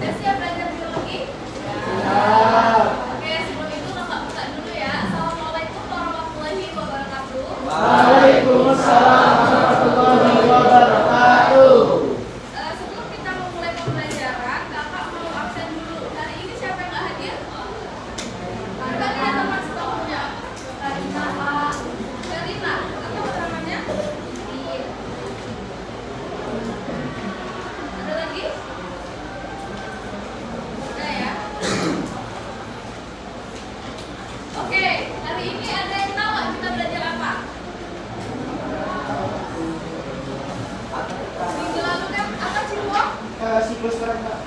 Udah siap belajar biologi? Siap. Oke, sebelum itu kakak buka dulu ya. Assalamualaikum warahmatullahi wabarakatuh. Waalaikumsalam warahmatullahi wabarakatuh. Sebelum kita memulai pembelajaran, kakak mau absen dulu. Hari ini siapa yang nggak hadir? Kakak lihat teman sekolahnya. Karina, Pak. Karina, atau namanya? Iya. Ada lagi? Udah ya. Oke, hari ini ada yang tahu nggak kita belajar apa? Minggu lalu kan apa Cimbo? Siklus terang, Mbak.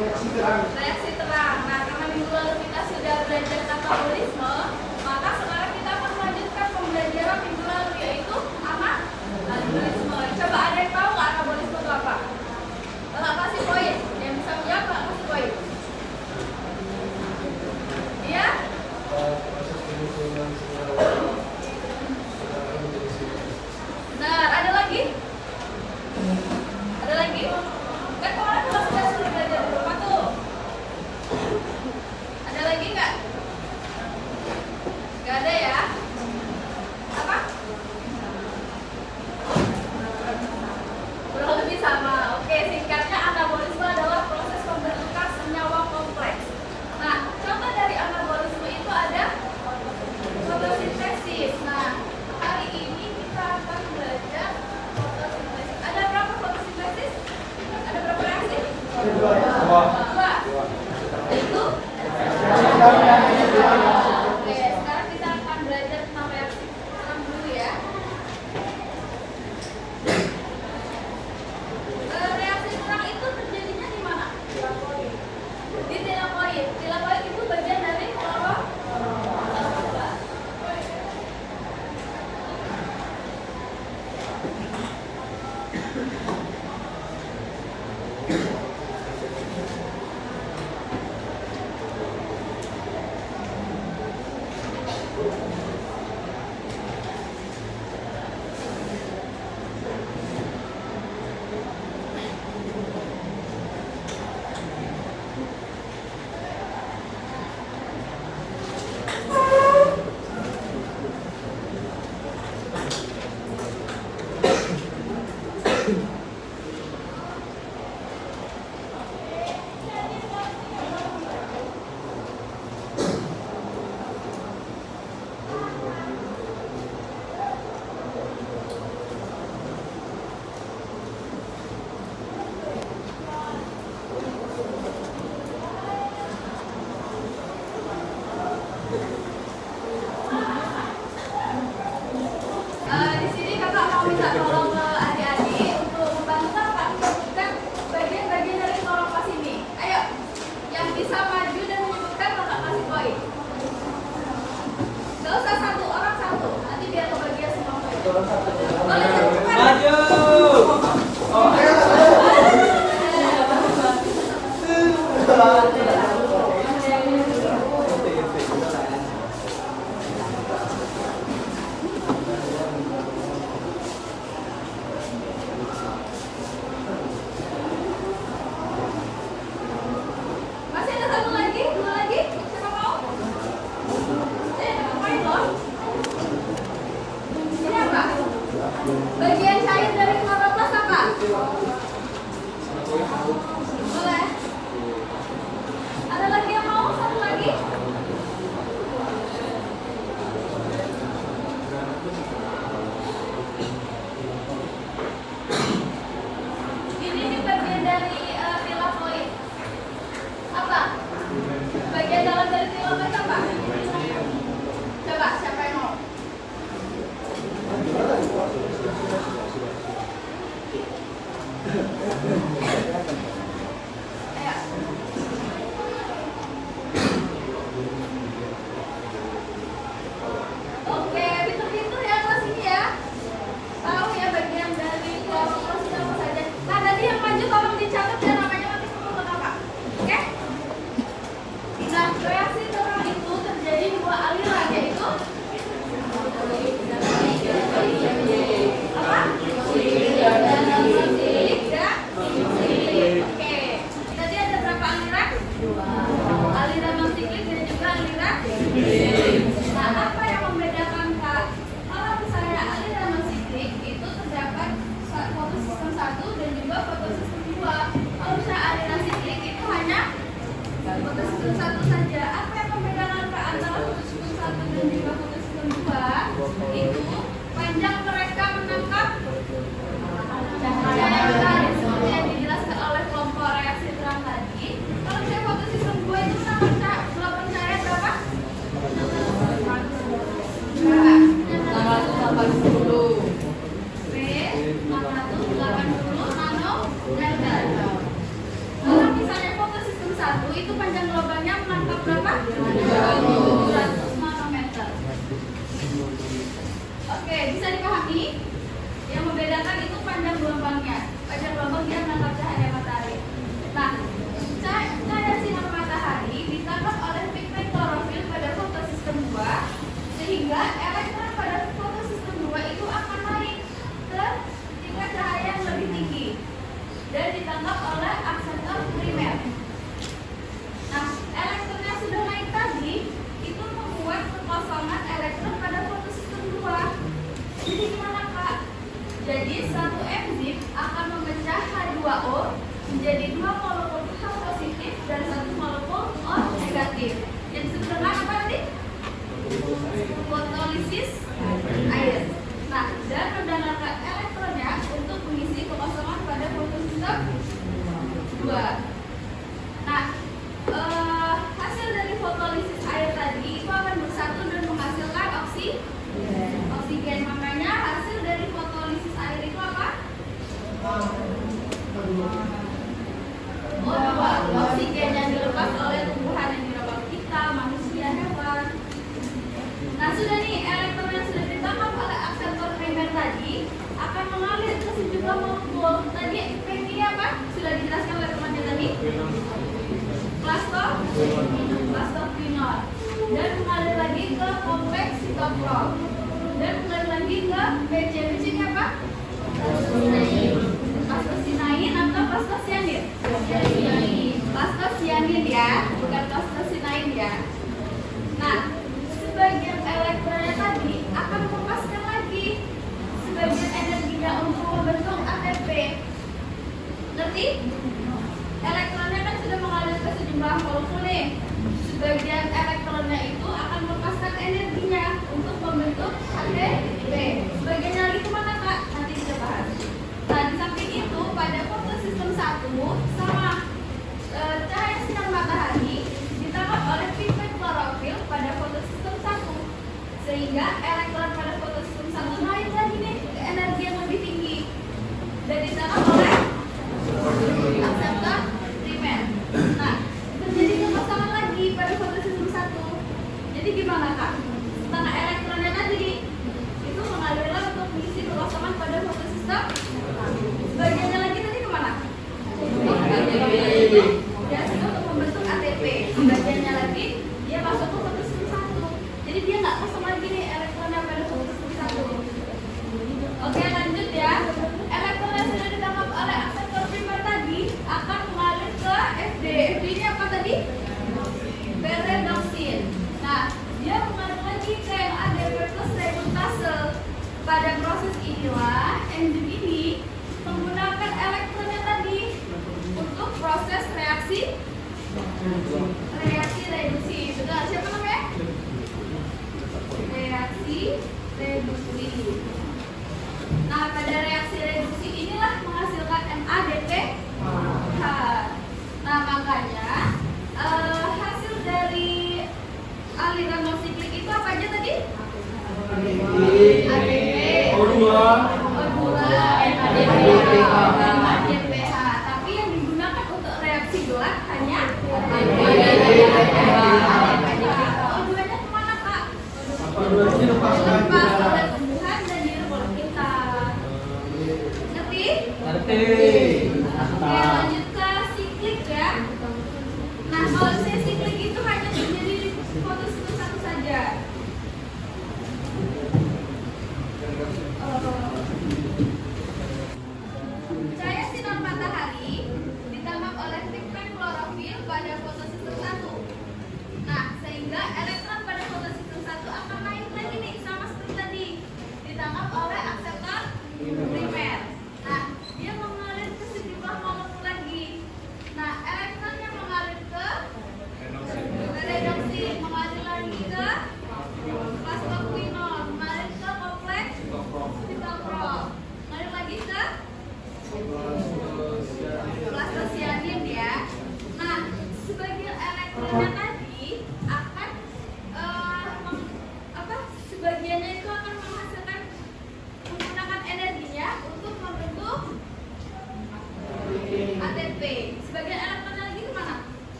Reaksi terang. Reaksi terang. Nah, karena minggu lalu kita sudah belajar katabolisme, maka sekarang kita akan melanjutkan pembelajaran minggu lalu, yaitu anabolisme. Coba ada yang tahu nggak anabolisme itu apa? Kakak kasih poin. Yang bisa menjawab kakak kasih poin. Iya? Benar. Ada lagi? Ada lagi? Kan kemarin kelas 11 sudah belajar apa tuh? Ada lagi nggak? Nggak ada ya? Apa? Kurang lebih sama. Oke, singkatnya anabolisme adalah proses pembentukan senyawa kompleks. Nah, contoh dari anabolisme itu ada fotosintesis. Nah, hari ini kita akan belajar fotosintesis. Ada berapa fotosintesis? Ada berapa reaksi? Kedua. Dua. Itu? Oke, sekarang kita akan belajar tentang reaksi terang dulu ya. Reaksi terang itu terjadinya di mana? Di tilakoid. Tilakoid itu bagian dari kelapa. Di sini kakak mau minta tolong ke adik-adik untuk membantu kakak menyebutkan bagian-bagian dari kelompok ini. Ayo, yang bisa maju dan menyebutkan kakak kasih poin. Gak usah satu orang satu, nanti biar kebagian semua poin. Boleh cepat. Maju. Masih ada satu lagi, dua lagi, siapa mau? Dapat poin loh. Ini apa? Bagian cair dari kloroplas apa? Boleh. Ada lagi yang mau? Satu lagi? Ini bagian dari tilakoid. Apa? Bagian dalam dari tilakoid apa? Coba siapa yang mau? Oke, pinter-pinter ya kelas ini ya. Tahu ya bagian dari kloroplas itu apa saja. Nah, tadi yang maju tolong dicatat ya namanya nanti ketemu ke kakak. Oke? Nah, reaksi terang itu terjadi dua aliran, yaitu apa? Dalam silik dan fotosistem 1 saja. Apa yang membedakan antara fotosistem 1 dan juga fotosistem 2? Itu panjang mereka menangkap cahaya matahari seperti yang dijelaskan oleh kelompok reaksi terang tadi. Kalau misalnya fotosistem 2 itu menangkap gelombang cahaya berapa? 680. B 680 nanometer. Kalau misalnya fotosistem 1 itu panjang gelombangnya menangkap berapa? 200 nanometer. Oke, bisa dipahami? Yang membedakan itu panjang gelombangnya. Panjang gelombang dia menangkap cahaya matahari. Nah, cahaya sinar matahari ditangkap oleh pigmen klorofil pada fotosistem 2, sehingga elektron pada fotosistem 2 itu akan naik ke tingkat cahaya yang lebih tinggi dan ditangkap oleh akseptor primer. Nah, elektron yang sudah naik tadi itu membuat kekosongan elektron pada fotosistem 2. Jadi gimana Kak? Jadi satu enzim akan memecah H2O menjadi 2 molekul H positif dan 1 molekul O negatif. Yang disebut dengan apa tadi? Fotolisis air. Nah, dan mendonorkan elektronnya untuk mengisi kekosongan pada fotosistem 2. Nah, hasil dari fotolisis air tadi itu akan bersatu dan menghasilkan oksigen. Makanya hasil dari fotolisis air itu apa? O2, oksigen yang dilepas oleh tumbuhan yang dilepas kita, manusia, hewan. Nah, sudah nih, elektron yang sudah ditangkap oleh akseptor primer tadi akan mengalir ke sejumlah molekul. Tadi P-nya apa? Sudah dijelaskan oleh temannya tadi. Plastophenol. Dan mengalir lagi ke kompleks sitokrom. Dan mengalir lagi ke BC. BC-nya apa? Plastosinain atau plastosianin? Plastosianin ya, bukan plastosinain ya. Nah, sebagian elektronnya tadi akan melepaskan lagi sebagian energinya untuk membentuk ATP. Ngerti? Elektronnya kan sudah mengalir ke sejumlah molekul nih. Sebagian elektronnya itu akan melepaskan energinya untuk membentuk ATP. Sebagiannya lagi kemana Kak? Nanti kita bahas. Nah, di samping itu pada fotosistem 1 sama cahaya sinar matahari ditangkap oleh pigmen klorofil pada fotosistem 1, sehingga elektron pada fotosistem 1 naik lagi nih ke energi yang lebih tinggi dan ditangkap oleh akseptor primer. Nah, terjadi kekosongan lagi pada fotosistem 1. Jadi gimana Kak? Setengah elektronnya tadi itu mengalirlah untuk mengisi kekosongan pada fotosistem. Bagiannya lagi tadi kemana? Dia untuk membentuk ATP. Bagiannya lagi dia masuk ke fotosistem 1. Jadi dia nggak kosong lagi nih elektronnya pada fotosistem 1. Oke, lanjut ya. Elektron yang sudah ditangkap oleh akseptor primer tadi akan mengalir ke FD. FD ini apa tadi? Peredoksin. Nah, dia mengalir lagi ke yang ada vertus redutase. Pada proses inilah enzim ini menggunakan elektronnya tadi untuk proses reaksi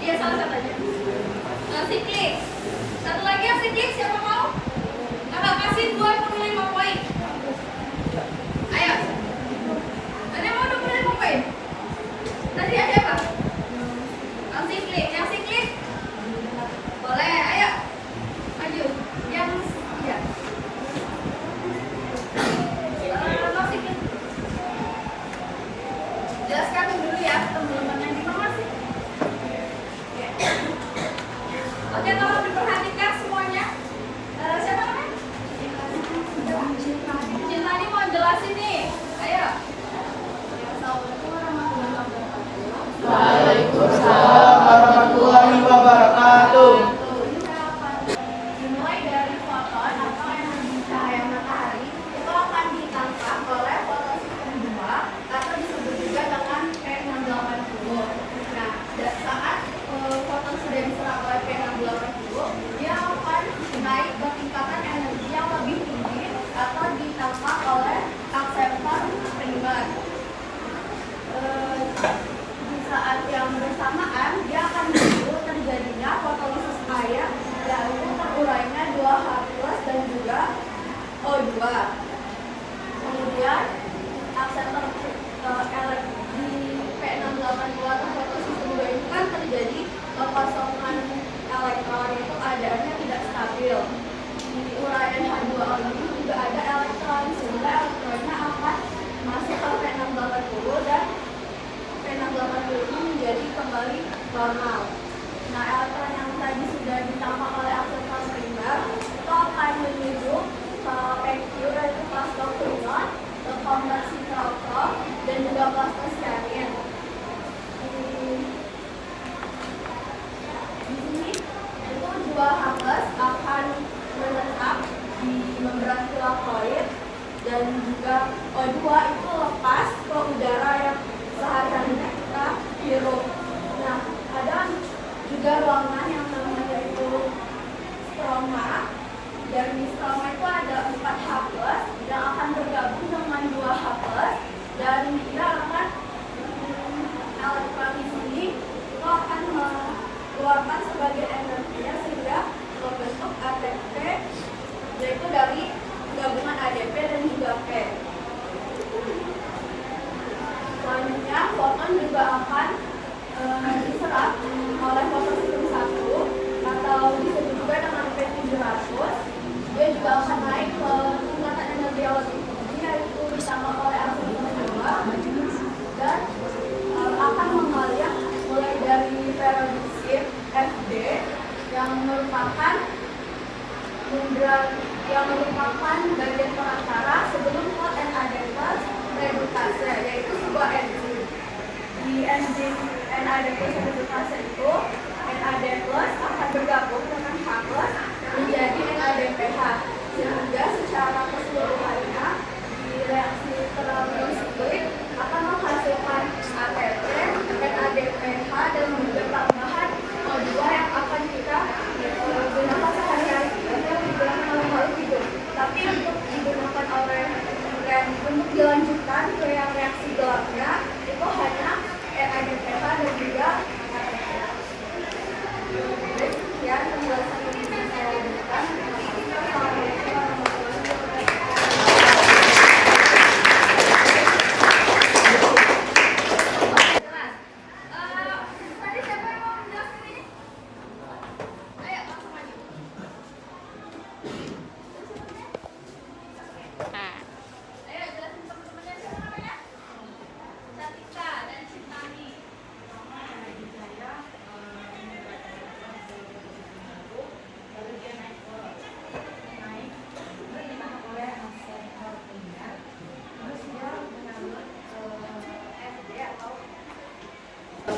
Iya, salah satu aja. Siklik. Satu lagi yang siklik, siapa mau? Kakak kasih 25 poin. Ayo. Ada yang mau 25 poin? Tadi ada apa? Yang siklik. Boleh, ayo. Maju. Yang iya. Mau siklik. Jelaskan dulu ya teman-teman yang di bawah sih. Oke, tolong diperhatikan semuanya. Siapa namanya? Cintani mau jelasin nih. Ayo. Waalaikumsalam warahmatullahi wabarakatuh. Dimulai dari foton atau energi cahaya matahari itu akan ditangkap oleh fotosistem 2 atau disebut juga dengan P680. Nah, saat foton sudah diserap oleh P680, dia akan naik ke tingkatan energi yang lebih tinggi atau ditangkap oleh akseptor primer. Di saat yang bersamaan, dia akan menunggu terjadinya fotolisis air yaitu terurainya 2H+ dan juga O2. Kemudian akseptor di P680 atau fotosistem 2 itu kan terjadi kekosongan elektron, itu keadaannya tidak stabil. Di uraian H2O ini juga ada elektron, sehingga elektronnya akan masuk ke P680 dan P680 ini menjadi kembali normal. Nah, elektron yang tadi sudah ditambah oleh akseptor primer itu akan menuju ke PQ, yaitu plastoquinon, ke konversi keroptok, dan juga plastocyanin. Di sini itu 2H+ akan menetap di membran tilakoid dan juga O2 itu lepas ke udara yang sehari-harinya kita hirup. Nah, ada juga ruangan yang namanya itu stroma, dan di stroma itu ada 4H+ yang akan bergabung dengan 2H+, dan dia akan elektron di sini itu akan mengeluarkan sebagian energinya sehingga membentuk ATP, yaitu dari gabungan ADP dan juga P. Selanjutnya, foton juga akan diserap oleh fotosistem 1 atau disebut juga dengan P700. Dia juga akan naik ke tingkatan energi yang lebih tinggi, yaitu ditambah oleh akseptor 2 dan akan mengalir mulai dari periodisir FD yang merupakan bagian perantara sebelum ke NAD+ redukase, yaitu sebuah enzim. Di enzim NAD+ redukase itu NAD+ akan bergabung dengan H+ menjadi NADPH, sehingga secara keseluruhannya di reaksi termosiklik akan menghasilkan ATP, NADPH, dan juga tambahan O2 yang akan kita gunakan sehari-hari atau digunakan oleh makhluk hidup. Tapi untuk digunakan oleh untuk dilanjutkan ke yang reaksi gelapnya itu hanya NADPH dan juga ATP. Sekian penjelasan yang bisa saya berikan. Assalamualaikum warahmatullahi wabarakatuh. Tadi siapa yang mau menjelaskan ini? Ayo langsung maju. Ayo jelasin teman-temannya, siapa namanya? Cantika dan Cintani.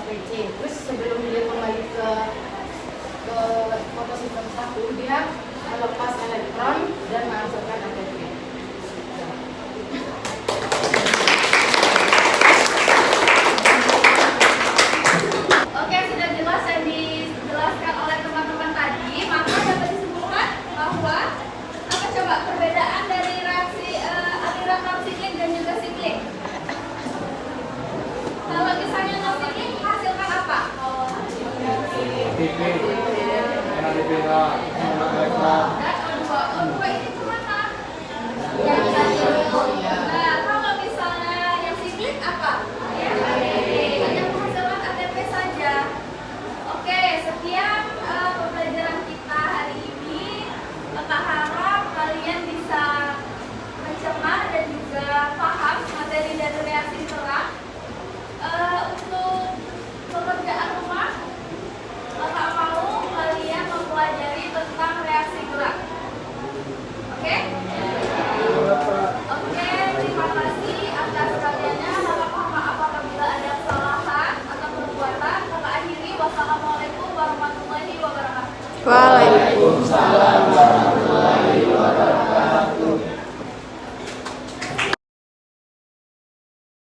PC. Terus sebelum dia kembali ke fotosistem 1, dia melepas elektron dan menghasilkan ATP. Oke, sudah jelas yang dijelaskan oleh teman-teman tadi. Maka dapat disimpulkan bahwa apa coba perbedaan dari reaksi aliran non siklik dan juga siklik? Kalau misalnya non siklik menghasilkan apa? TV, enak di Bira, enak Elektra. Dan O2 ini kemana? Yang nah, kalau misalnya yang sibling apa? Hanya menghasilkan ATP saja. Oke, sekian pembelajaran kita hari ini. Kakak harap kalian bisa mencerna dan juga paham materi dari reaksi diterang. Untuk pekerjaan rumah, kakak mau kalian mempelajari tentang reaksi gerak. Oke? Oke, terima kasih atas perhatiannya. Kakak mohon maaf apabila ada kesalahan atau perbuatan. Kakak akhiri. Wassalamualaikum warahmatullahi wabarakatuh. Waalaikumsalam warahmatullahi wabarakatuh.